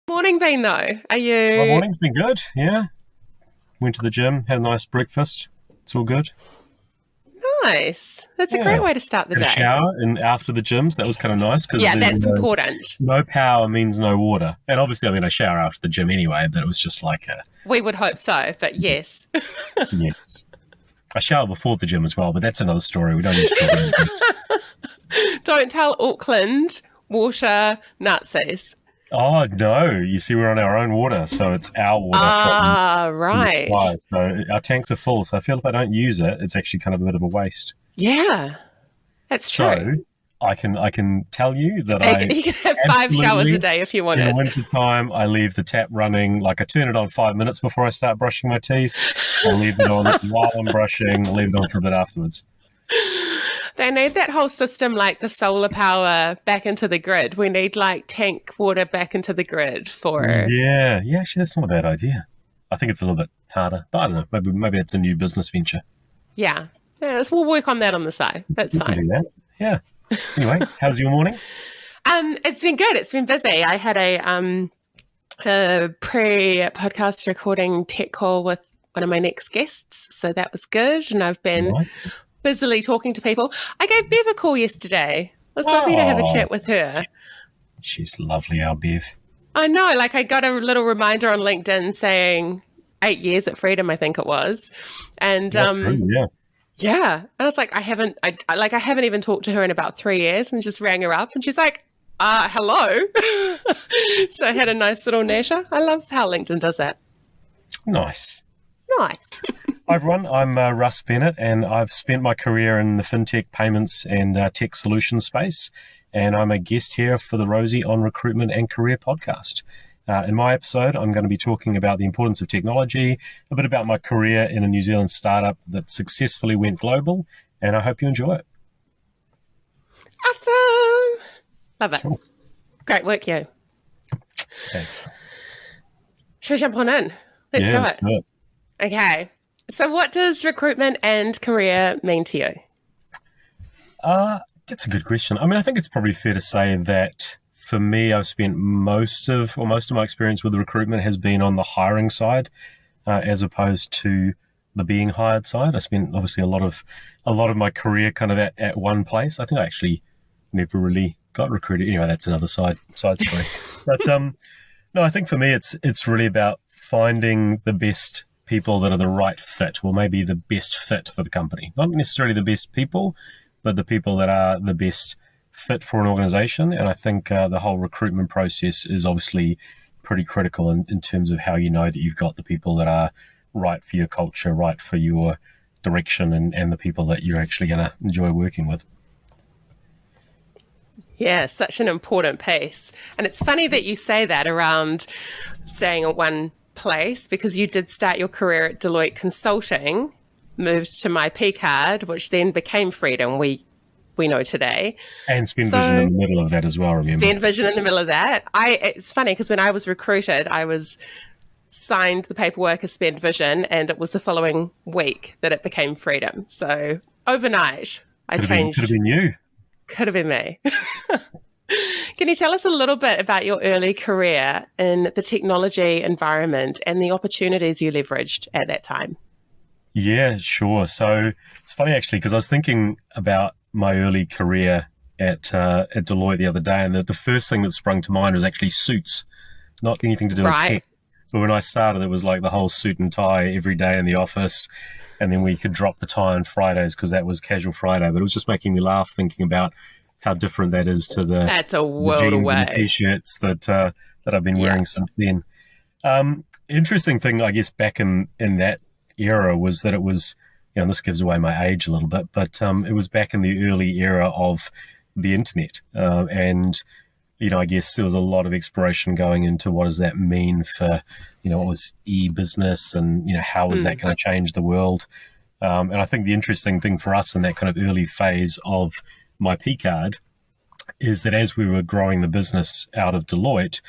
Morning been though? Are My you morning's been good, yeah. Went to the gym, had a nice breakfast. It's all good. nice? That's a great Yeah. way to start the Had a day. shower and after the gyms. That was kind of nice because Yeah, that's important. no power means no water. And obviously, I shower after the gym anyway, but it was just like We would hope so, but yes. yes. I shower before the gym as well, but that's another story. We don't need to talk about it. Don't tell Auckland water Nazis. Oh, no. You see, we're on our own water, so it's our water. Ah, from the right. sky. So our tanks are full, so I feel if I don't use it, it's actually kind of a bit of a waste. Yeah, that's true. So I can tell you that You can have 5 showers a day if you in wanted. winter time, I leave the tap running. Like I turn it on 5 minutes before I start brushing my teeth. I leave it on while I'm brushing. I leave it on for a bit afterwards. They need that whole system, like the solar power back into the grid. We need like tank water back into the grid for... Yeah. Actually, that's not a bad idea. I think it's a little bit harder, but I don't know. Maybe it's a new business venture. Yeah. We'll work on that on the side. That's We fine. can do that. Yeah. Anyway, how's your morning? It's been good. It's been busy. I had a pre-podcast recording tech call with one of my next guests, so that was good. And I've been Nice. busily talking to people. I gave Bev a call yesterday. It was lovely to have a chat with her. She's lovely, our Bev. I know. Like I got a little reminder on LinkedIn saying 8 years at Fraedom, I think it was, and That's true, yeah. yeah. And I was like, I haven't even talked to her in about 3 years, and just rang her up, and she's like, hello. So I had a nice little natter. I love how LinkedIn does that. Nice. Nice. Hi everyone, I'm Russ Bennett and I've spent my career in the FinTech payments and tech solutions space, and I'm a guest here for the Rosie on Recruitment and Career podcast. In my episode, I'm going to be talking about the importance of technology, a bit about my career in a New Zealand startup that successfully went global, and I hope you enjoy it. Awesome. Love it. Cool. Great work, you. Thanks. Should we jump on in? Let's do Let's it. do it. Okay. So what does recruitment and career mean to you? That's a good question. I think it's probably fair to say that for me, I've spent most of my experience with recruitment has been on the hiring side, as opposed to the being hired side. I spent obviously a lot of my career kind of at one place. I think I actually never really got recruited. Anyway, that's another side story. But no, I think for me, it's really about finding the best people that are the right fit, or maybe the best fit for the company. Not necessarily the best people, but the people that are the best fit for an organization. And I think the whole recruitment process is obviously pretty critical in terms of how you know that you've got the people that are right for your culture, right for your direction, and the people that you're actually going to enjoy working with. Yeah, such an important piece. And it's funny that you say that around staying at one place, because you did start your career at Deloitte Consulting, moved to my P card, which then became Fraedom, we know today. And Spend Vision in the middle of that as well, remember? Spend Vision in the middle of that. It's funny because when I was recruited, I was signed the paperwork as Spend Vision, and it was the following week that it became Fraedom. So overnight, I changed. Could have been you. Could have been me. Can you tell us a little bit about your early career in the technology environment and the opportunities you leveraged at that time? Yeah, sure. So it's funny actually, because I was thinking about my early career at Deloitte the other day, and the first thing that sprung to mind was actually suits, not anything to do with tech. But when I started, it was like the whole suit and tie every day in the office, and then we could drop the tie on Fridays because that was casual Friday. But it was just making me laugh thinking about how different that is to That's a world the jeans away. and t-shirts that I've been wearing since then. Interesting thing, I guess, back in that era was that it was, and this gives away my age a little bit, but it was back in the early era of the internet. And, I guess there was a lot of exploration going into what does that mean for, what was e-business and, how is that going to change the world? And I think the interesting thing for us in that kind of early phase of my P card is that as we were growing the business out of Deloitte,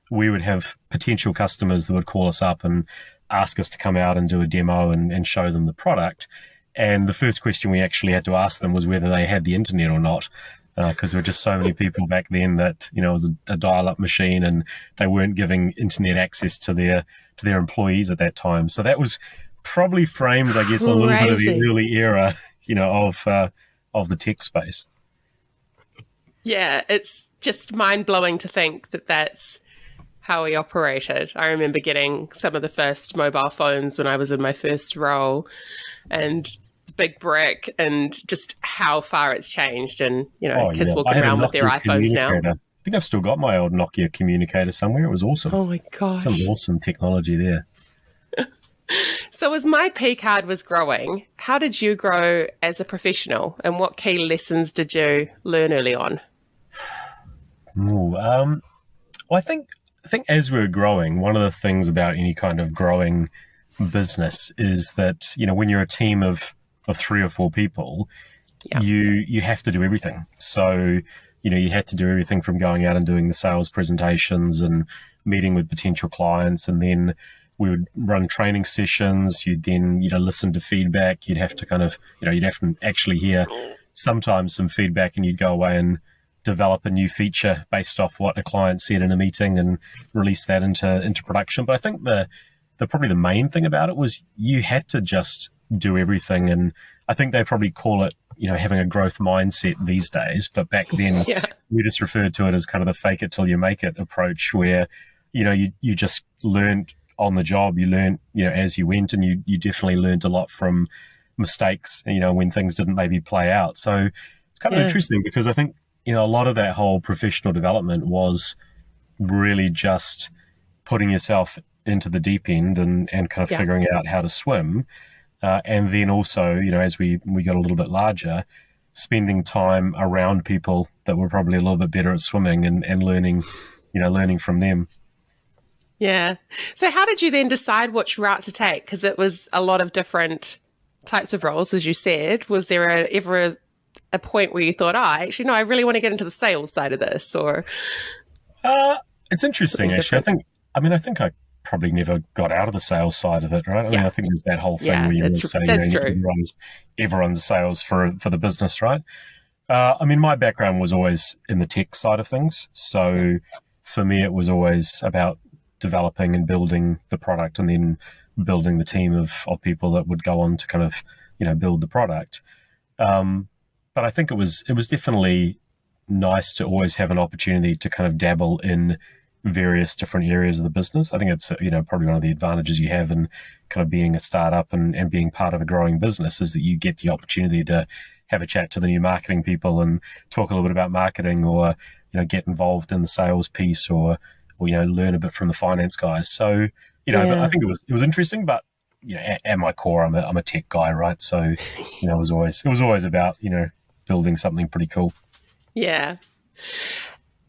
we would have potential customers that would call us up and ask us to come out and do a demo and show them the product. And the first question we actually had to ask them was whether they had the internet or not. because there were just so many people back then that, it was a dial-up machine, and they weren't giving internet access to their employees at that time. So that was probably framed, I guess, a little bit of the early era, of the tech space. Yeah, it's just mind-blowing to think that that's how we operated. I remember getting some of the first mobile phones when I was in my first role, and the big brick, and just how far it's changed. And, kids walking around with their iPhones now. I think I've still got my old Nokia communicator somewhere. It was awesome. Oh my gosh. Some awesome technology there. So as my P card was growing, how did you grow as a professional, and what key lessons did you learn early on? Well, I think as we're growing, one of the things about any kind of growing business is that, when you're a team of 3 or 4 people, you have to do everything. So, you had to do everything from going out and doing the sales presentations and meeting with potential clients, and then we would run training sessions. You'd then, listen to feedback. You'd have to kind of, you'd have to actually hear sometimes some feedback, and you'd go away and develop a new feature based off what a client said in a meeting and release that into production. But I think the probably the main thing about it was you had to just do everything. And I think they probably call it, having a growth mindset these days. But back then, we just referred to it as kind of the fake it till you make it approach, where, you just learned on the job. You learned, as you went, and you definitely learned a lot from mistakes, when things didn't maybe play out. So it's kind of interesting, because I think, a lot of that whole professional development was really just putting yourself into the deep end and kind of figuring out how to swim. And then also, as we got a little bit larger, spending time around people that were probably a little bit better at swimming and learning from them. Yeah. So how did you then decide which route to take? Because it was a lot of different types of roles, as you said. Was there ever a point where you thought, actually, no, I really want to get into the sales side of this? Or it's interesting, actually. I think I probably never got out of the sales side of it, right? I mean, I think there's that whole thing where you always say, everyone's sales for the business, right? My background was always in the tech side of things. So for me, it was always about developing and building the product, and then building the team of people that would go on to kind of, build the product. But I think it was definitely nice to always have an opportunity to kind of dabble in various different areas of the business. I think it's, probably one of the advantages you have in kind of being a startup and being part of a growing business, is that you get the opportunity to have a chat to the new marketing people and talk a little bit about marketing, or, get involved in the sales piece, or learn a bit from the finance guys. So, I think it was interesting, but, at my core, I'm a tech guy, right? So, it was always about, building something pretty cool. Yeah.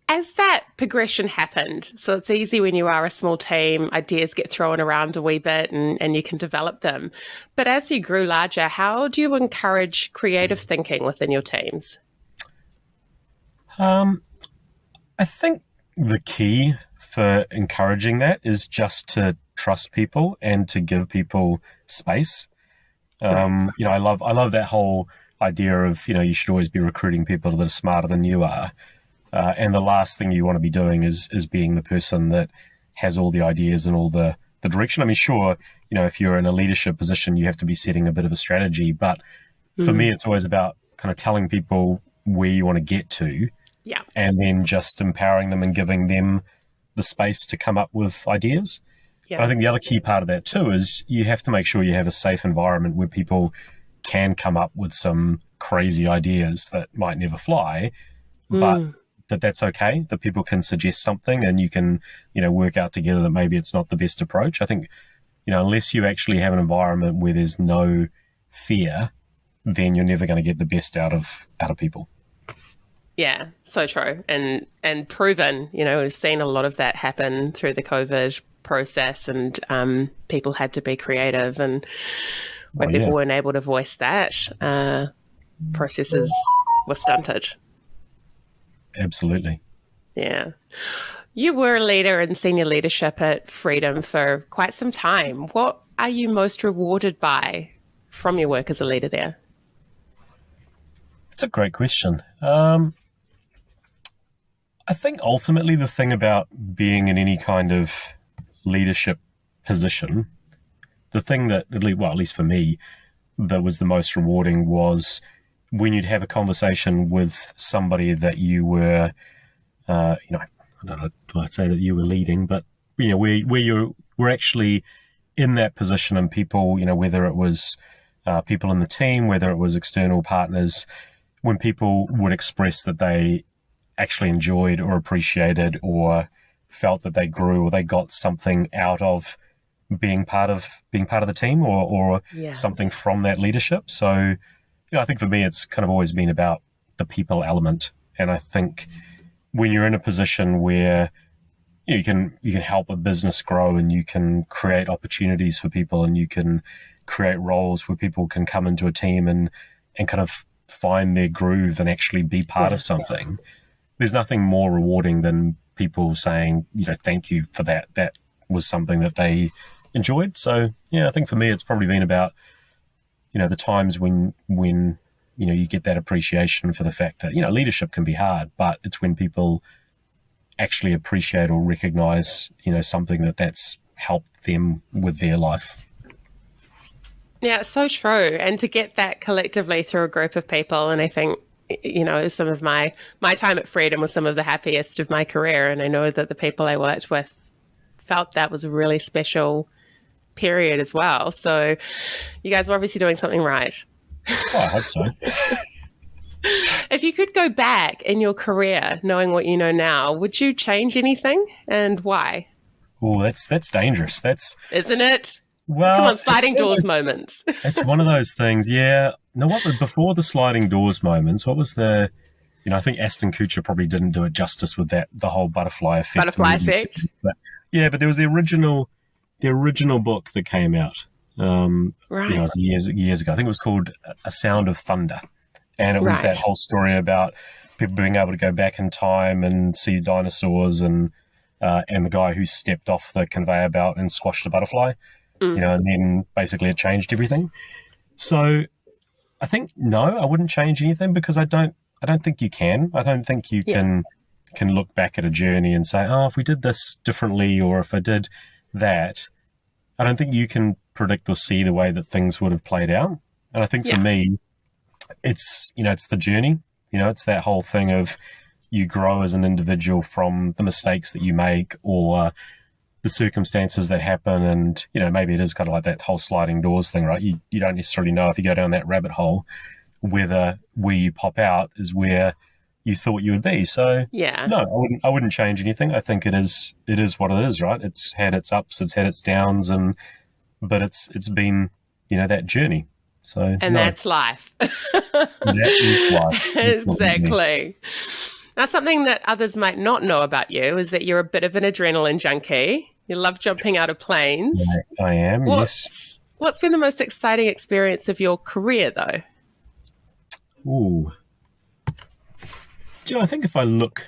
As that progression happened, so it's easy when you are a small team, ideas get thrown around a wee bit and you can develop them. But as you grew larger, how do you encourage creative thinking within your teams? I think the key for encouraging that is just to trust people and to give people space. I love that whole idea of, you should always be recruiting people that are smarter than you are. And the last thing you want to be doing is being the person that has all the ideas and all the direction. I mean, sure, if you're in a leadership position, you have to be setting a bit of a strategy. But for me, it's always about kind of telling people where you want to get to, and then just empowering them and giving them the space to come up with ideas. But I think the other key part of that too is you have to make sure you have a safe environment where people can come up with some crazy ideas that might never fly, but that's okay, that people can suggest something and you can, work out together that maybe it's not the best approach. I think, unless you actually have an environment where there's no fear, then you're never going to get the best out of people. Yeah, so true. And proven, we've seen a lot of that happen through the COVID process, and people had to be creative, and when people weren't able to voice that, processes were stunted. Absolutely. Yeah. You were a leader in senior leadership at Fraedom for quite some time. What are you most rewarded by from your work as a leader there? That's a great question. I think ultimately the thing about being in any kind of leadership position, the thing that, at least for me, that was the most rewarding was when you'd have a conversation with somebody that you were, I don't know, do I say that you were leading, but, where you were actually in that position, and people, whether it was people in the team, whether it was external partners, when people would express that they actually enjoyed or appreciated or felt that they grew or they got something out of being part of the team or something from that leadership. So, I think for me, it's kind of always been about the people element. And I think when you're in a position where you can help a business grow and you can create opportunities for people and you can create roles where people can come into a team and kind of find their groove and actually be part of something. There's nothing more rewarding than people saying, thank you for that. That was something that they enjoyed. So, I think for me, it's probably been about, the times when you get that appreciation for the fact that, leadership can be hard, but it's when people actually appreciate or recognize, something that's helped them with their life. Yeah, it's so true. And to get that collectively through a group of people, and I think, some of my time at Fraedom was some of the happiest of my career. And I know that the people I worked with felt that was a really special period as well. So you guys were obviously doing something right. Oh, I hope so. If you could go back in your career, knowing what you know now, would you change anything, and why? Oh, that's dangerous. Isn't it? Well, come on, sliding doors moments. It's one of those things. Yeah. No, before the sliding doors moments? What was the? I think Aston Kutcher probably didn't do it justice with the whole butterfly effect. Butterfly effect. But there was the original book that came out. Right. It was years ago. I think it was called A Sound of Thunder. And it was that whole story about people being able to go back in time and see dinosaurs and the guy who stepped off the conveyor belt and squashed a butterfly, and then basically it changed everything. So I think, no, I wouldn't change anything because I don't think you can. I don't think you can look back at a journey and say, oh, if we did this differently or if I did that, I don't think you can predict or see the way that things would have played out. And I think for me, it's the journey. It's that whole thing of you grow as an individual from the mistakes that you make or the circumstances that happen. And, maybe it is kind of like that whole sliding doors thing, right? You don't necessarily know if you go down that rabbit hole, where you pop out is where you thought you would be. So no, I wouldn't change anything. I think it is what it is, right? It's had its ups, it's had its downs, but it's been, that journey. So that's life. That is life. Exactly. Now, something that others might not know about you is that you're a bit of an adrenaline junkie. You love jumping out of planes. Yeah, I am, yes. What's been the most exciting experience of your career, though? Ooh. I think if I look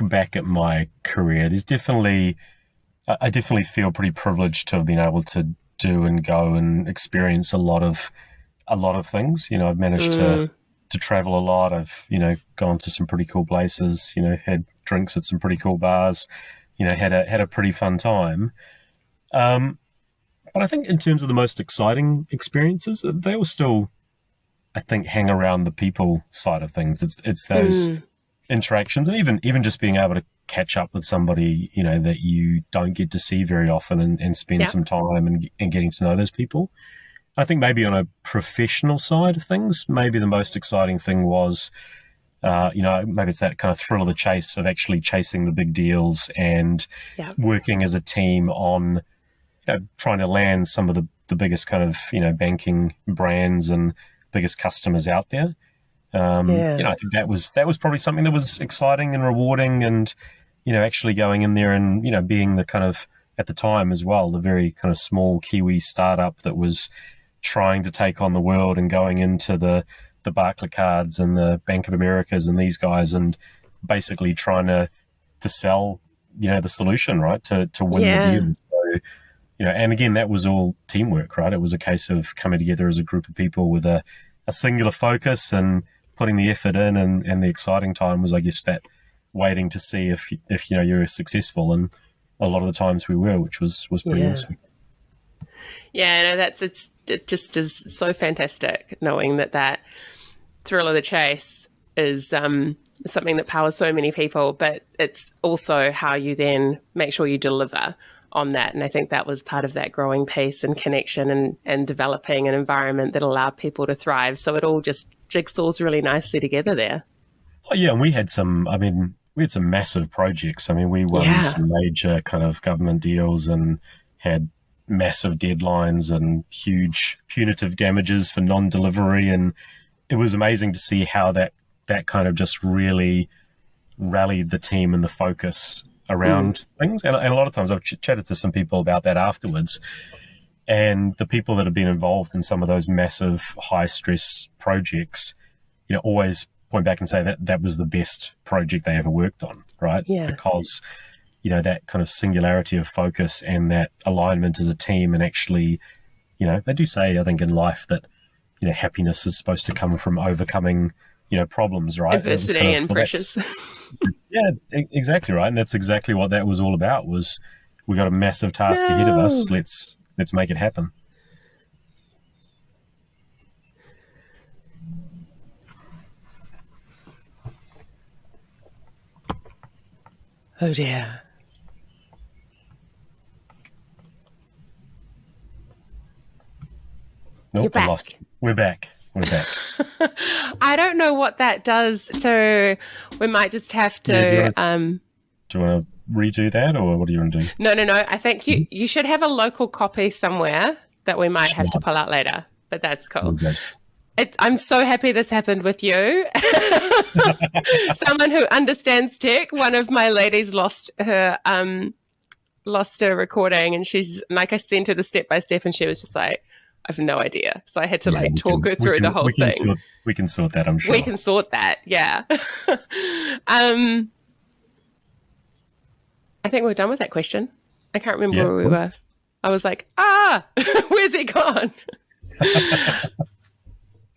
back at my career, I definitely feel pretty privileged to have been able to do and go and experience a lot of things. I've managed to travel a lot. I've, gone to some pretty cool places, had drinks at some pretty cool bars, had a pretty fun time. But I think in terms of the most exciting experiences, they will still, I think, hang around the people side of things. It's those interactions, and even just being able to catch up with somebody, that you don't get to see very often and spend some time and getting to know those people. I think maybe on a professional side of things, maybe the most exciting thing was, maybe it's that kind of thrill of the chase of actually chasing the big deals and working as a team on trying to land some of the biggest kind of, banking brands and biggest customers out there. I think that was probably something that was exciting and rewarding, and actually going in there and being the kind of, at the time as well, the very kind of small Kiwi startup that was trying to take on the world and going into the Barclaycards and the Bank of Americas and these guys, and basically trying to sell the solution, right, to win the deal. So and again, that was all teamwork, right? It was a case of coming together as a group of people with a singular focus and putting the effort in, and the exciting time was, I guess, that waiting to see if you were successful, and a lot of the times we were, which was pretty awesome. Yeah, no, it just is so fantastic knowing that thrill of the chase is something that powers so many people, but it's also how you then make sure you deliver on that. And I think that was part of that growing pace and connection and developing an environment that allowed people to thrive. So it all just jigsaws really nicely together there. Oh, yeah, and we had some massive projects. I mean, we won some major kind of government deals and had massive deadlines and huge punitive damages for non-delivery. And it was amazing to see how that kind of just really rallied the team and the focus around things. And a lot of times I've chatted to some people about that afterwards, and the people that have been involved in some of those massive high stress projects, always point back and say that was the best project they ever worked on, right? Yeah. Because, that kind of singularity of focus and that alignment as a team, and actually, they do say, I think in life that, happiness is supposed to come from overcoming, problems, right? Adversity and pressures. Yeah, exactly right. And that's exactly what that was all about, was we got a massive task ahead of us. Let's make it happen. Oh dear. Nope, You're back. I lost you. We're back. I don't know what that does to. We might just have to. Do you want to redo that, or what do you want to do? No. I think you should have a local copy somewhere that we might have to pull out later. But that's cool. I'm so happy this happened with you. Someone who understands tech. One of my ladies lost her recording, and she's like, I sent her the step by step, and she was just like, I have no idea. So I had to talk her through the whole thing. We can sort that, I'm sure. We can sort that, yeah. I think we're done with that question. I can't remember where we were. I was like, where's it gone?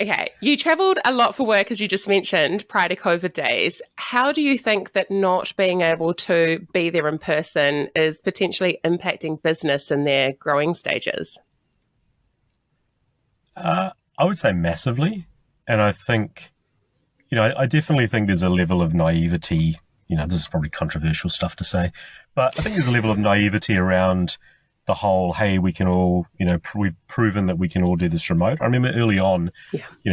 Okay, you travelled a lot for work, as you just mentioned, prior to COVID days. How do you think that not being able to be there in person is potentially impacting business in their growing stages? I would say massively. And I think, I definitely think there's a level of naivety. This is probably controversial stuff to say, but I think there's a level of naivety around the whole, hey, we can all, we've proven that we can all do this remote. I remember early on,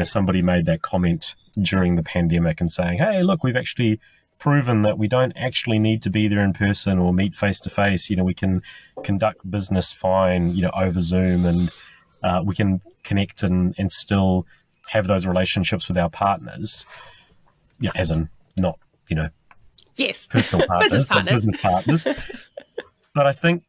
somebody made that comment during the pandemic and saying, hey, look, we've actually proven that we don't actually need to be there in person or meet face to face. We can conduct business fine, over Zoom, and we can connect and still have those relationships with our partners, as in not, yes, personal partners, but business partners. But I think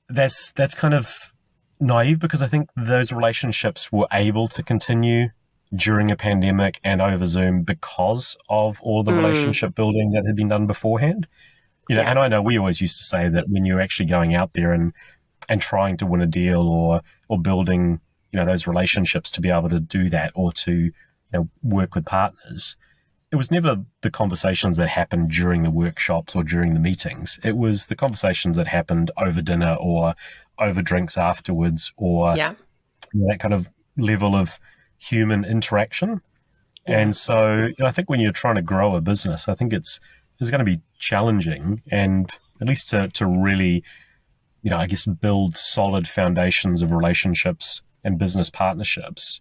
that's kind of naive, because I think those relationships were able to continue during a pandemic and over Zoom because of all the relationship building that had been done beforehand. And I know we always used to say that when you're actually going out there and trying to win a deal or building, those relationships to be able to do that, or to work with partners, it was never the conversations that happened during the workshops or during the meetings. It was the conversations that happened over dinner or over drinks afterwards, or that kind of level of human interaction. And so I think when you're trying to grow a business, I think it's going to be challenging, and at least to really, I guess, build solid foundations of relationships and business partnerships.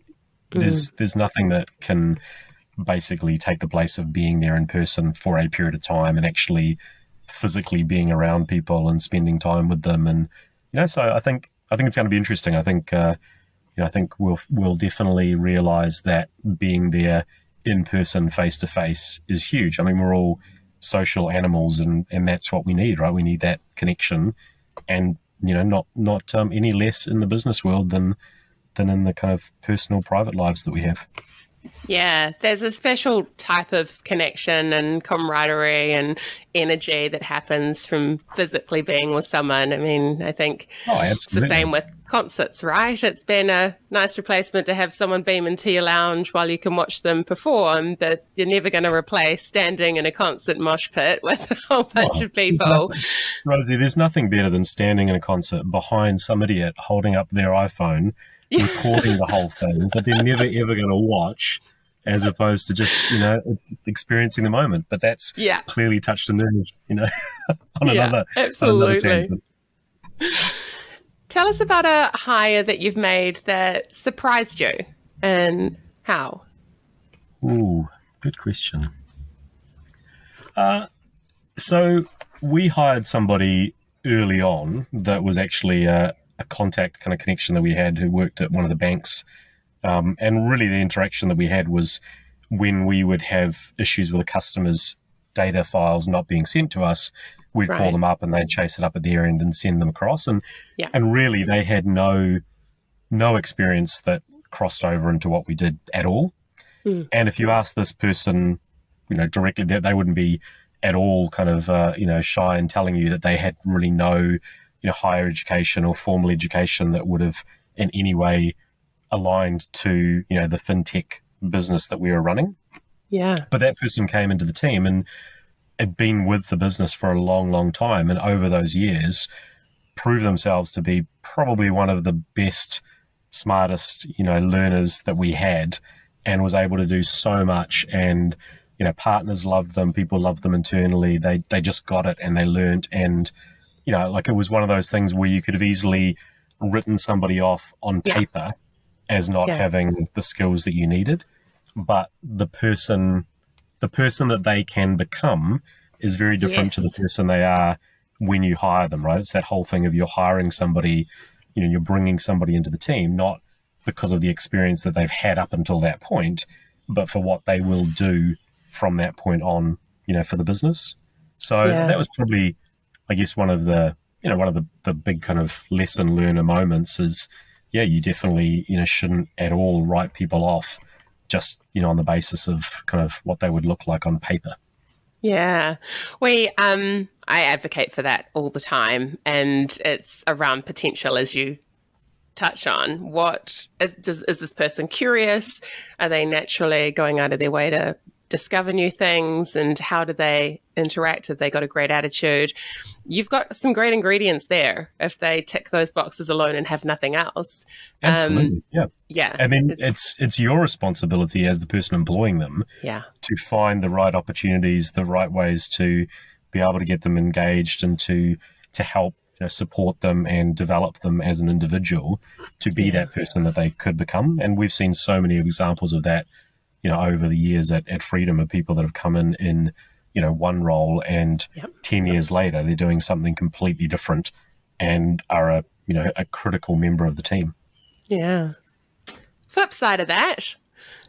There's nothing that can basically take the place of being there in person for a period of time and actually physically being around people and spending time with them. And so I think it's going to be interesting. I think I think we'll definitely realize that being there in person, face to face, is huge. I mean, we're all social animals, and that's what we need, right? We need that connection, and not any less in the business world than in the kind of personal, private lives that we have. Yeah, there's a special type of connection and camaraderie and energy that happens from physically being with someone. I mean, I think Oh, it's the absolutely. same with concerts, right? It's been a nice replacement to have someone beam into your lounge while you can watch them perform, but you're never going to replace standing in a concert mosh pit with a whole bunch Oh, of people. Rosie, there's nothing better than standing in a concert behind some idiot holding up their iPhone, recording the whole thing that they're never ever going to watch, as opposed to just, experiencing the moment. But that's Yeah, clearly touched a nerve, on yeah, another absolutely. tangent. Tell us about a hire that you've made that surprised you and how. Ooh, good question. So we hired somebody early on that was actually a contact kind of connection that we had who worked at one of the banks. And really the interaction that we had was when we would have issues with a customer's data files not being sent to us, we'd call them up and they'd chase it up at their end and send them across. And really they had no experience that crossed over into what we did at all. And if you ask this person, directly, that they wouldn't be at all kind of, shy in telling you that they had really no, higher education or formal education that would have in any way aligned to, the FinTech business that we were running. Yeah. But that person came into the team and had been with the business for a long, long time. And over those years, proved themselves to be probably one of the best, smartest, learners that we had, and was able to do so much. And, partners loved them, people loved them internally. They just got it and they learned. And, it was one of those things where you could have easily written somebody off on paper as not having the skills that you needed. But the person that they can become is very different to the person they are when you hire them, right? It's that whole thing of you're hiring somebody, you're bringing somebody into the team, not because of the experience that they've had up until that point, but for what they will do from that point on, for the business. So that was probably, I guess, one of the big kind of lesson learner moments is, you definitely, shouldn't at all write people off just, on the basis of kind of what they would look like on paper. Yeah. I advocate for that all the time, and it's around potential, as you touch on. What is this person curious? Are they naturally going out of their way to discover new things, and how do they interact? Have they got a great attitude? You've got some great ingredients there if they tick those boxes alone and have nothing else. Absolutely. Yeah. I mean, it's your responsibility as the person employing them to find the right opportunities, the right ways to be able to get them engaged and to help support them and develop them as an individual to be that person that they could become. And we've seen so many examples of that over the years at Fraedom, of people that have come in one role and 10 years later, they're doing something completely different and are a critical member of the team. Yeah. Flip side of that.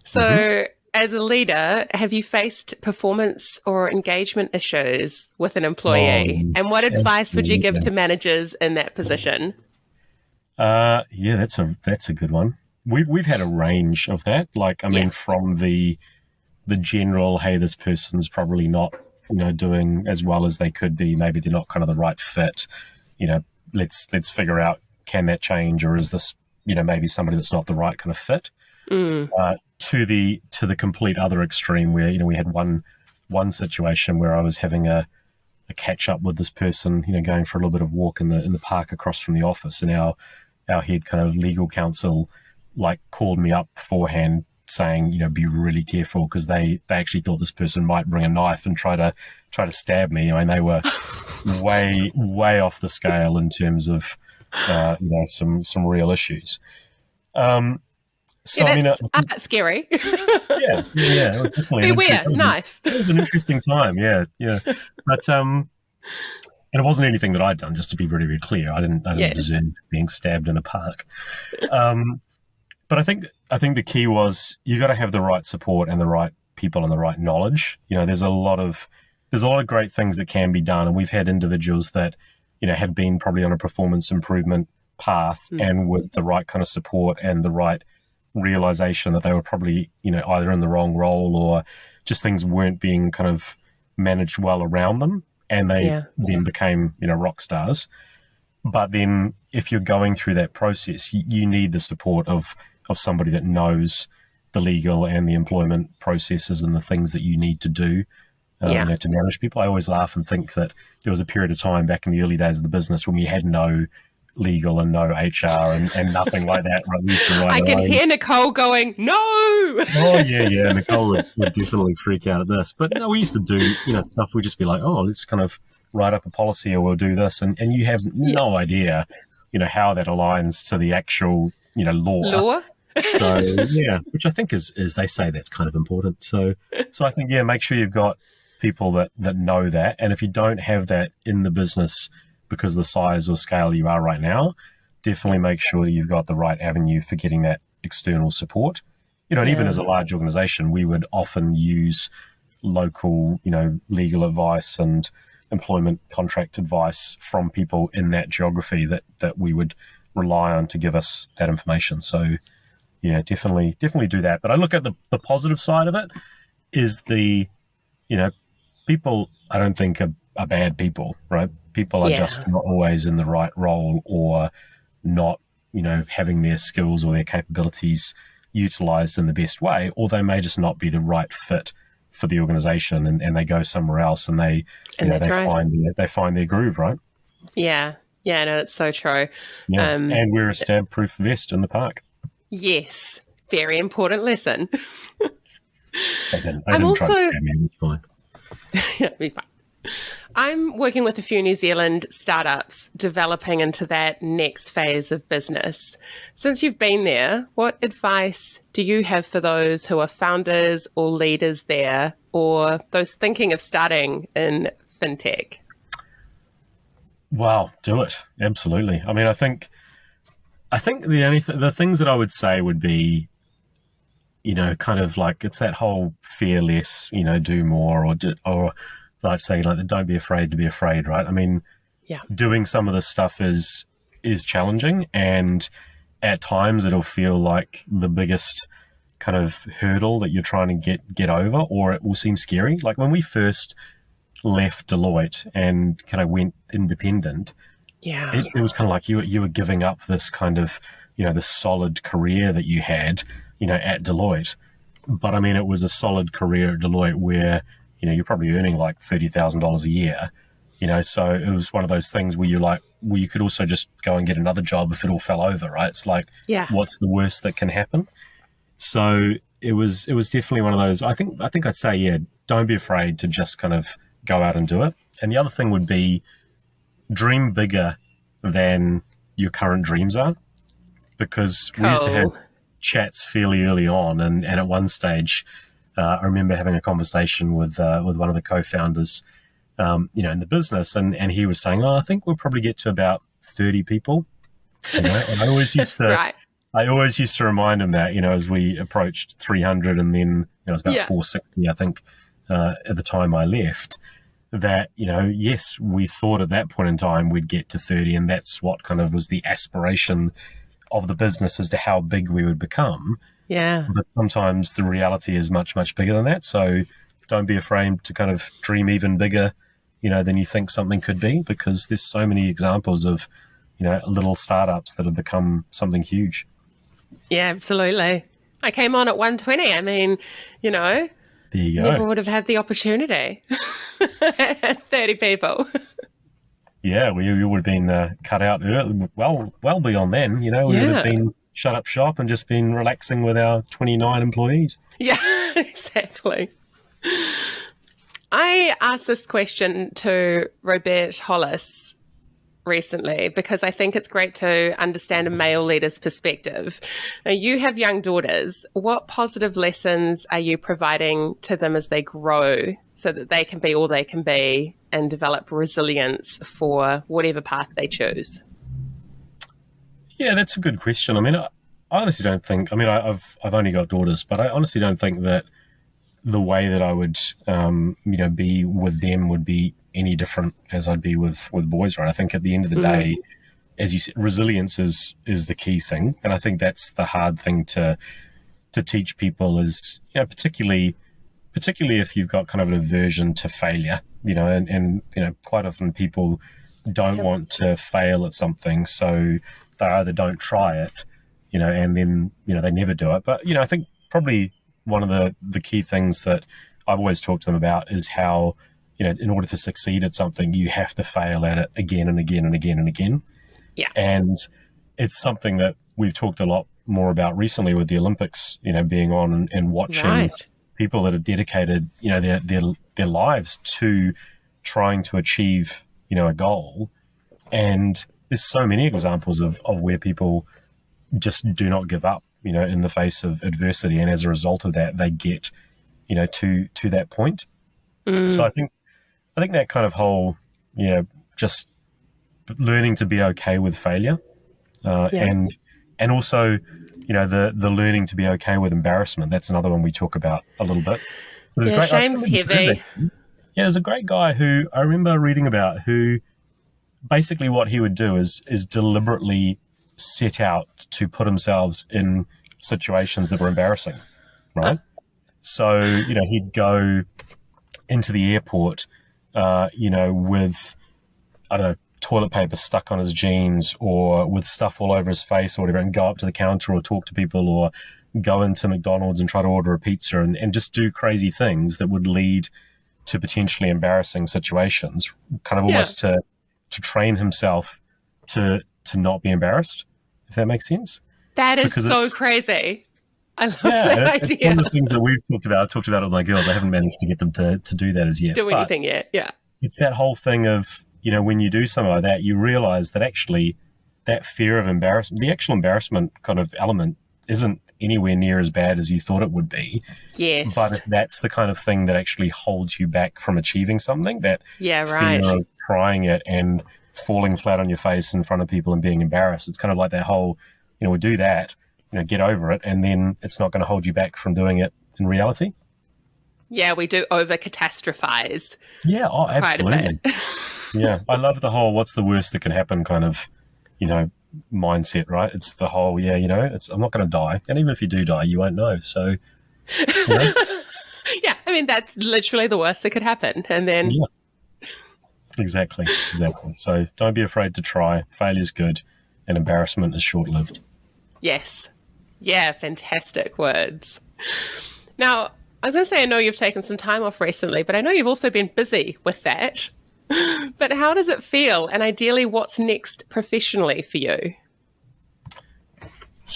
So as a leader, have you faced performance or engagement issues with an employee? And what advice would you give to managers in that position? That's a good one. We've had a range of that. From the general, hey, this person's probably not, doing as well as they could be. Maybe they're not kind of the right fit. Let's figure out, can that change, or is this, maybe somebody that's not the right kind of fit? To the complete other extreme, where we had one situation where I was having a catch up with this person, going for a little bit of walk in the park across from the office, and our head kind of legal counsel called me up beforehand saying, be really careful, because they actually thought this person might bring a knife and try to stab me. I mean, they were way off the scale in terms of some real issues. So that's scary. Yeah, it was definitely beware, knife. It was an interesting time, yeah. But and it wasn't anything that I'd done. Just to be very, very clear, I didn't deserve being stabbed in a park. But I think the key was you got to have the right support and the right people and the right knowledge. There's a lot of great things that can be done, and we've had individuals that have been probably on a performance improvement path, and with the right kind of support and the right realization that they were probably, either in the wrong role or just things weren't being kind of managed well around them, and they then became, rock stars. But then if you're going through that process, you need the support of somebody that knows the legal and the employment processes and the things that you need to do to manage people. I always laugh and think that there was a period of time back in the early days of the business when we had no legal and no HR and nothing like that. Right? We used to write I can hear Nicole going, no! Oh, yeah. Nicole would definitely freak out at this. But no, we used to do, stuff. We'd just be like, oh, let's kind of write up a policy or we'll do this. And you have no idea, how that aligns to the actual, law. So, which I think is they say that's kind of important. So I think, make sure you've got people that know that. And if you don't have that in the business because of the size or scale you are right now, definitely make sure that you've got the right avenue for getting that external support. And even as a large organization, we would often use local, legal advice and employment contract advice from people in that geography that we would rely on to give us that information. So, definitely do that. But I look at the positive side of it is people I don't think are bad people, right? People are just not always in the right role or not, having their skills or their capabilities utilized in the best way, or they may just not be the right fit for the organization and they go somewhere else and they find their groove, right? Yeah. Yeah, no, that's so true. Yeah. And wear a stab-proof vest in the park. Yes. Very important lesson. I didn't try to scam me. It was fine. It'll be fine. I'm working with a few New Zealand startups developing into that next phase of business. Since you've been there, what advice do you have for those who are founders or leaders there, or those thinking of starting in FinTech? Wow, do it. Absolutely. I mean, I think the things that I would say would be, kind of like it's that whole fear less, do more or like say like don't be afraid to be afraid, right? I mean, doing some of this stuff is challenging, and at times it'll feel like the biggest kind of hurdle that you're trying to get over, or it will seem scary. Like when we first left Deloitte and kind of went independent, it was kind of like you were giving up this kind of this solid career that you had at Deloitte. But I mean, it was a solid career at Deloitte where you're probably earning like $30,000 a year, so it was one of those things where you could also just go and get another job if it all fell over, right? It's like, what's the worst that can happen? So it was definitely one of those. I think I'd say, don't be afraid to just kind of go out and do it. And the other thing would be dream bigger than your current dreams are, because we used to have chats fairly early on, and at one stage, I remember having a conversation with one of the co-founders, in the business, and he was saying, I think we'll probably get to about 30 people. And I always used to, I always used to remind him that, as we approached 300, and then it was about 460, I think, at the time I left, that, yes, we thought at that point in time we'd get to 30, and that's what kind of was the aspiration of the business as to how big we would become. Yeah. But sometimes the reality is much, much bigger than that. So don't be afraid to kind of dream even bigger, than you think something could be, because there's so many examples of, little startups that have become something huge. Yeah, absolutely. I came on at 120. I mean, there you go. Never would have had the opportunity. 30 people. Yeah, you would have been cut out early, well beyond then. We would have been shut up shop and just been relaxing with our 29 employees. Yeah, exactly. I asked this question to Robert Hollis recently because I think it's great to understand a male leader's perspective. Now, you have young daughters. What positive lessons are you providing to them as they grow so that they can be all they can be and develop resilience for whatever path they choose? Yeah, that's a good question. I mean, I honestly don't think, I've only got daughters, but I honestly don't think that the way that I would, be with them would be any different as I'd be with boys, right? I think at the end of the day, as you said, resilience is the key thing. And I think that's the hard thing to teach people is, particularly if you've got kind of an aversion to failure, and quite often people don't want to fail at something. So they either don't try it, and then, they never do it. But, I think probably one of the key things that I've always talked to them about is how, in order to succeed at something, you have to fail at it again and again and again and again. Yeah. And it's something that we've talked a lot more about recently with the Olympics, being on and watching people that have dedicated, their lives to trying to achieve, a goal. And there's so many examples of where people just do not give up, in the face of adversity. And as a result of that, they get, to that point. So I think that kind of whole, just learning to be okay with failure, and also, the learning to be okay with embarrassment. That's another one we talk about a little bit. So shame's heavy. There's a great guy who I remember reading about who basically what he would do is deliberately set out to put himself in situations that were embarrassing, right? So, he'd go into the airport, with, I don't know, toilet paper stuck on his jeans or with stuff all over his face or whatever, and go up to the counter or talk to people or go into McDonald's and try to order a pizza and just do crazy things that would lead to potentially embarrassing situations, kind of almost to train himself to not be embarrassed, if that makes sense. That is so crazy. I love that idea. It's one of the things that we've talked about. I've talked about it with my girls. I haven't managed to get them to do that as yet. Do anything yet, yeah. It's that whole thing of, when you do something like that, you realize that actually that fear of embarrassment, the actual embarrassment kind of element isn't anywhere near as bad as you thought it would be. Yes. But if that's the kind of thing that actually holds you back from achieving something, that fear of trying it and falling flat on your face in front of people and being embarrassed, it's kind of like that whole, we do that, get over it, and then it's not going to hold you back from doing it in reality. Yeah, we do over-catastrophize. Yeah, absolutely. Yeah, I love the whole what's the worst that can happen kind of, mindset, right? It's the whole, I'm not going to die. And even if you do die, you won't know. So, yeah, I mean, that's literally the worst that could happen. And then... Yeah, exactly. So don't be afraid to try. Failure's good and embarrassment is short-lived. Yes. Yeah, fantastic words. Now, I was going to say, I know you've taken some time off recently, but I know you've also been busy with that. But how does it feel? And ideally, what's next professionally for you?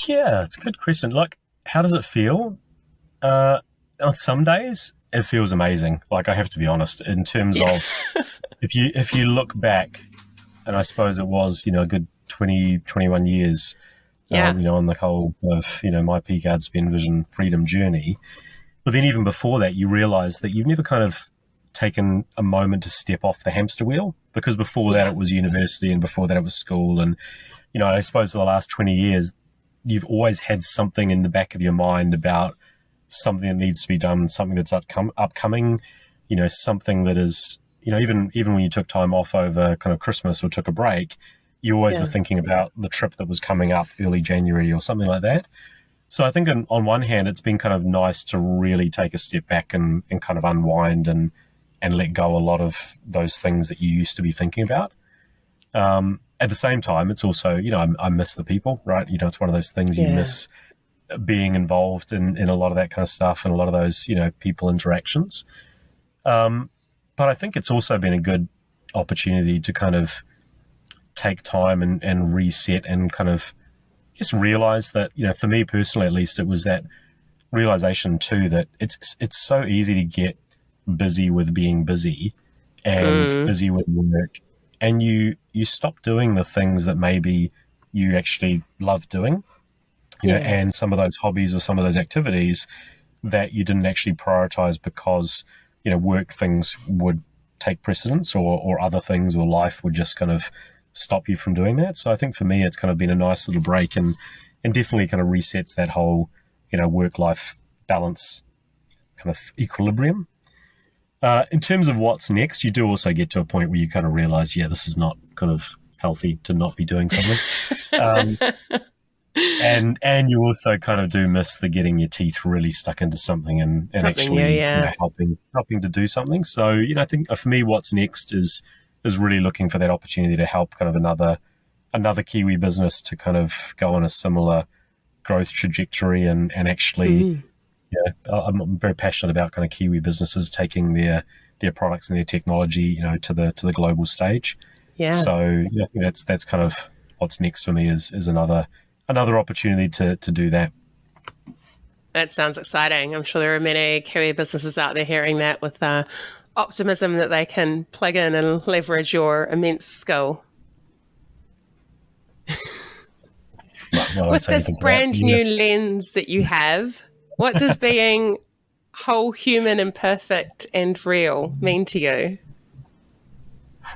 Yeah, it's a good question. Like, how does it feel? On some days, it feels amazing. Like, I have to be honest, in terms of if you look back, and I suppose it was, a good 20, 21 years, on the whole of, my peak ad spend vision Fraedom journey. But then even before that, you realize that you've never kind of taken a moment to step off the hamster wheel, because before that it was university and before that it was school. And, I suppose for the last 20 years, you've always had something in the back of your mind about something that needs to be done, something that's upcoming, something that is, even when you took time off over kind of Christmas or took a break, you always were thinking about the trip that was coming up early January or something like that. So I think on one hand, it's been kind of nice to really take a step back and kind of unwind and let go a lot of those things that you used to be thinking about. At the same time, it's also, I miss the people, right? It's one of those things you miss being involved in a lot of that kind of stuff and a lot of those, people interactions. But I think it's also been a good opportunity to kind of take time and reset and kind of just realize that, for me personally, at least, it was that realization too, that it's so easy to get busy with being busy and busy with work, and you stop doing the things that maybe you actually love doing, and some of those hobbies or some of those activities that you didn't actually prioritize because, work things would take precedence or other things or life would just kind of stop you from doing that. So I think for me, it's kind of been a nice little break and definitely kind of resets that whole, work-life balance kind of equilibrium. In terms of what's next, you do also get to a point where you kind of realize, this is not kind of healthy to not be doing something. And you also kind of do miss the getting your teeth really stuck into something and Something actually new, helping to do something. So, I think for me, what's next is really looking for that opportunity to help kind of another Kiwi business to kind of go on a similar growth trajectory and actually, I'm very passionate about kind of Kiwi businesses taking their products and their technology, to the global stage. Yeah. So I think that's kind of what's next for me is another opportunity to do that. That sounds exciting. I'm sure there are many Kiwi businesses out there hearing that with optimism that they can plug in and leverage your immense skill. With this brand new lens that you have, what does being whole, human, and perfect and real mean to you?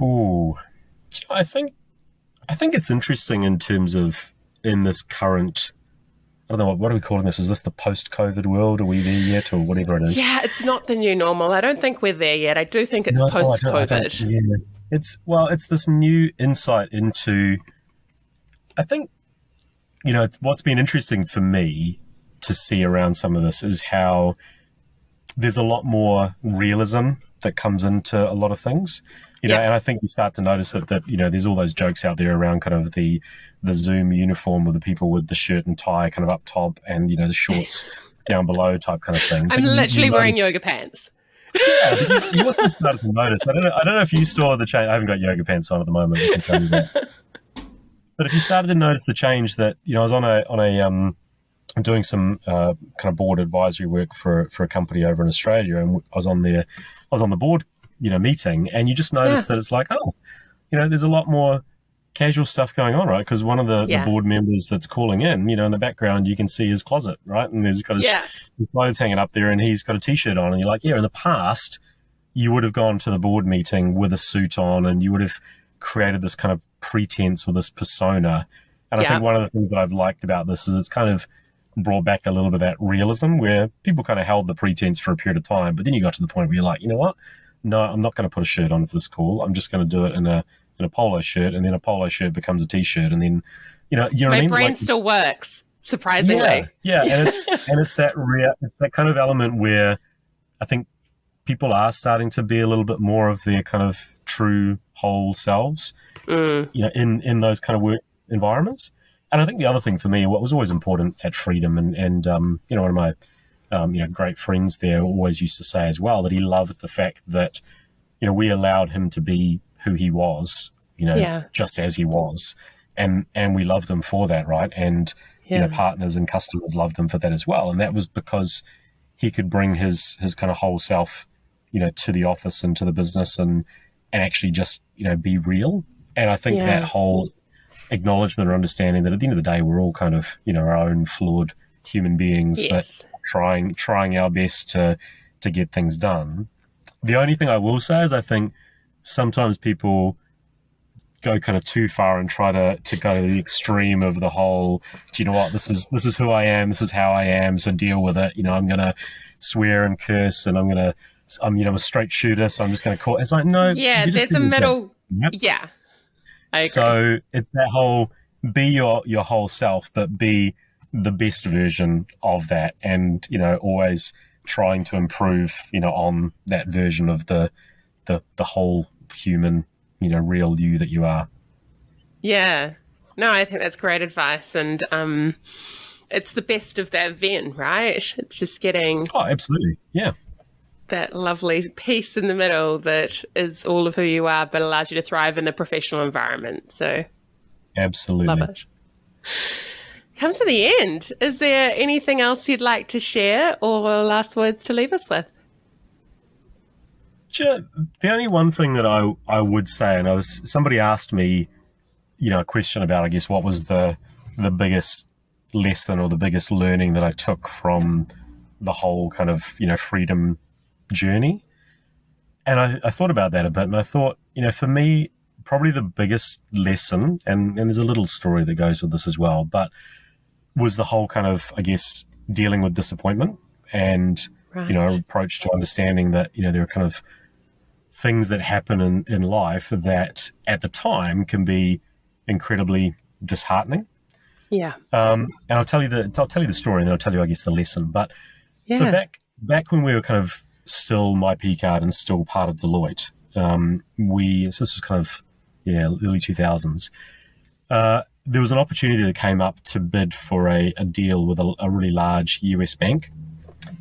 Ooh, I think it's interesting in terms of in this current, I don't know, what are we calling this? Is this the post-COVID world? Are we there yet, or whatever it is? Yeah, it's not the new normal. I don't think we're there yet. I do think it's post-COVID. It's this new insight into, I think, what's been interesting for me to see around some of this is how there's a lot more realism that comes into a lot of things. And I think you start to notice that there's all those jokes out there around kind of the Zoom uniform with the people with the shirt and tie kind of up top and, the shorts down below type kind of thing. I'm literally wearing yoga pants. Yeah, but you also started to notice. I don't know if you saw the change. I haven't got yoga pants on at the moment, I can tell you that. But if you started to notice the change that, I was on a doing some kind of board advisory work for a company over in Australia, and I was on the board, meeting, and you just notice that it's like, there's a lot more casual stuff going on, right? Because one of the board members that's calling in, in the background, you can see his closet, right? And there's got his clothes hanging up there, and he's got a t-shirt on, and you're like, in the past, you would have gone to the board meeting with a suit on, and you would have created this kind of pretense or this persona. And I think one of the things that I've liked about this is it's kind of brought back a little bit of that realism where people kind of held the pretense for a period of time, but then you got to the point where you're like, you know what? No, I'm not going to put a shirt on for this call. I'm just going to do it in a polo shirt, and then a polo shirt becomes a t-shirt, and then my brain like, still works, surprisingly. Yeah. And it's that kind of element where I think people are starting to be a little bit more of their kind of true whole selves, in those kind of work environments. And I think the other thing for me, what was always important at Fraedom, and one of my great friends there always used to say as well that he loved the fact that we allowed him to be who he was, just as he was, and we loved him for that, right? And partners and customers loved him for that as well, and that was because he could bring his kind of whole self, to the office and to the business, and actually just be real. And I think that whole acknowledgement or understanding that at the end of the day, we're all kind of, our own flawed human beings that are trying our best to get things done. The only thing I will say is I think sometimes people go kind of too far and try to go to the extreme of the whole, do you know what, this is who I am, this is how I am, so deal with it. I'm going to swear and curse, and I'm a straight shooter, so I'm just going to call. It's like, no. Yeah, there's a middle. Yep. Yeah. I agree. So it's that whole be your whole self, but be the best version of that, and always trying to improve on that version of the whole human real you that you are. Yeah, no, I think that's great advice, and it's the best of that Venn, right? It's just getting absolutely, that lovely piece in the middle that is all of who you are, but allows you to thrive in the professional environment. So absolutely love it. Come to the end. Is there anything else you'd like to share, or last words to leave us with? The only one thing that I would say, and somebody asked me, a question about, I guess, what was the biggest lesson or the biggest learning that I took from the whole kind of, Fraedom journey. And I thought about that a bit, and I thought, for me, probably the biggest lesson, and there's a little story that goes with this as well, but was the whole kind of, I guess, dealing with disappointment and, approach to understanding that, there are kind of things that happen in life that at the time can be incredibly disheartening. Yeah. And I'll tell you the story, and then I'll tell you, I guess, the lesson. But so back when we were kind of still my P card and still part of Deloitte, so this was kind of early 2000s. There was an opportunity that came up to bid for a deal with a really large US bank,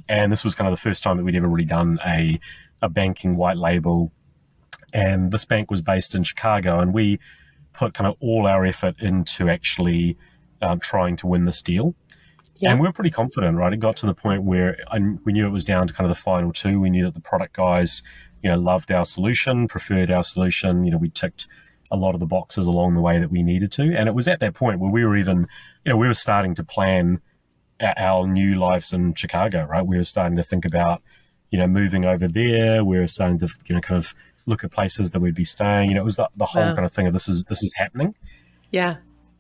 and this was kind of the first time that we'd ever really done a banking white label. And this bank was based in Chicago, and we put kind of all our effort into actually trying to win this deal. Yeah. And we were pretty confident, right? It got to the point where we knew it was down to kind of the final two. We knew that the product guys, loved our solution, preferred our solution. We ticked a lot of the boxes along the way that we needed to. And it was at that point where we were even, we were starting to plan our new lives in Chicago, right? We were starting to think about, moving over there. We were starting to, kind of look at places that we'd be staying. It was the whole kind of thing of this is happening. Yeah.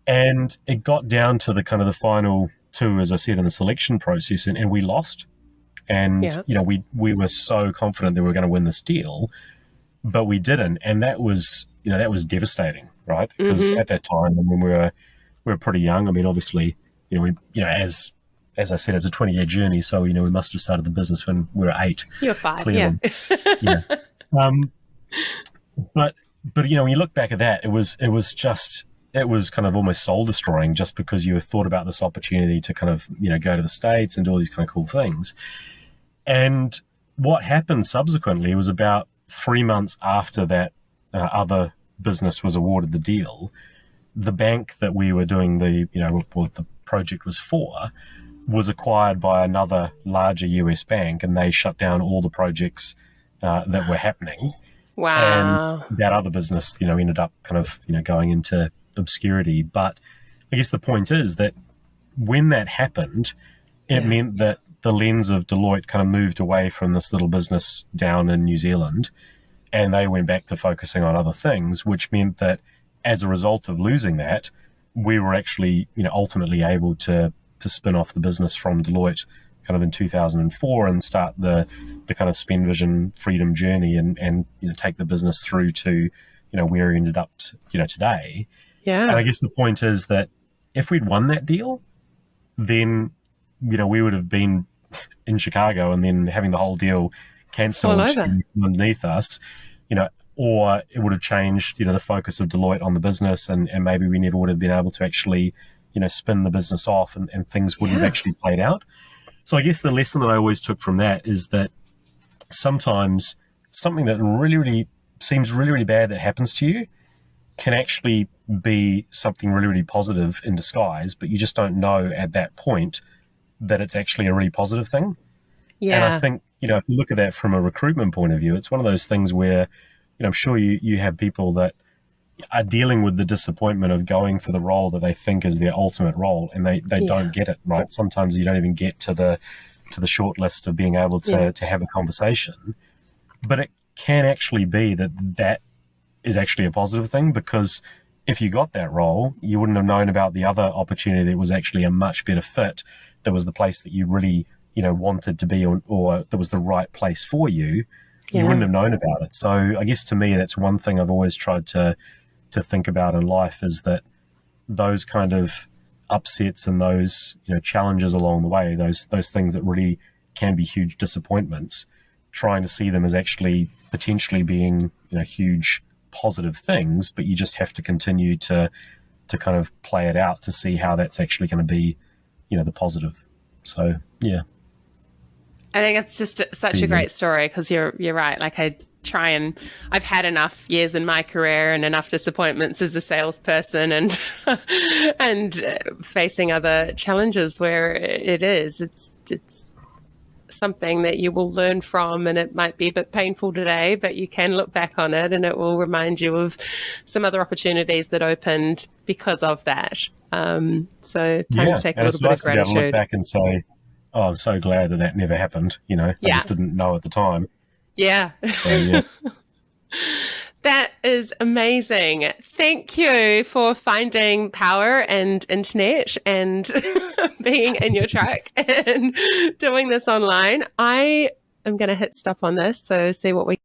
And it got down to the kind of the final two, as I said, in the selection process, and we lost. And, we were so confident that we were going to win this deal, but we didn't. And that was, that was devastating, right? Because at that time, when we were pretty young, I mean, obviously, as I said, it's a 20-year journey. So, we must have started the business when we were 8. You're 5, clearly. Yeah. But when you look back at that, it was kind of almost soul destroying, just because you thought about this opportunity to kind of, go to the States and do all these kind of cool things. And what happened subsequently was about 3 months after that other business was awarded the deal, the bank that we were doing the project was for was acquired by another larger US bank, and they shut down all the projects that were happening. Wow. And that other business, ended up kind of, going into obscurity. But I guess the point is that when that happened, it meant that the lens of Deloitte kind of moved away from this little business down in New Zealand, and they went back to focusing on other things, which meant that as a result of losing that, we were actually, ultimately able to spin off the business from Deloitte kind of in 2004 and start the kind of Spend Vision Fraedom journey and take the business through to, where we ended up, today. Yeah. And I guess the point is that if we'd won that deal, then, we would have been in Chicago and then having the whole deal cancelled underneath us, or it would have changed, the focus of Deloitte on the business, and maybe we never would have been able to actually, spin the business off, and things wouldn't have actually played out. So I guess the lesson that I always took from that is that sometimes something that really, really seems really, really bad that happens to you can actually be something really, really positive in disguise, but you just don't know at that point that it's actually a really positive thing. Yeah. And I think, if you look at that from a recruitment point of view, it's one of those things where, I'm sure you have people that are dealing with the disappointment of going for the role that they think is their ultimate role, and they don't get it, right? Sometimes you don't even get to the short list of being able to have a conversation. But it can actually be that is actually a positive thing, because if you got that role, you wouldn't have known about the other opportunity that was actually a much better fit, that was the place that you really, wanted to be, or that was the right place for you. You wouldn't have known about it. So I guess to me, that's one thing I've always tried to think about in life, is that those kind of upsets and those, challenges along the way, those things that really can be huge disappointments, trying to see them as actually potentially being, huge positive things, but you just have to continue to kind of play it out to see how that's actually going to be, the positive. So, yeah. I think it's just such a great story, because you're right. Like, I've had enough years in my career and enough disappointments as a salesperson and facing other challenges where it's something that you will learn from, and it might be a bit painful today, but you can look back on it and it will remind you of some other opportunities that opened because of that. So time to take a little bit of gratitude. To look back and say, oh, I'm so glad that never happened. I just didn't know at the time. Yeah. So, yeah. That is amazing. Thank you for finding power and internet and being in your truck and doing this online. I am going to hit stop on this, so see what we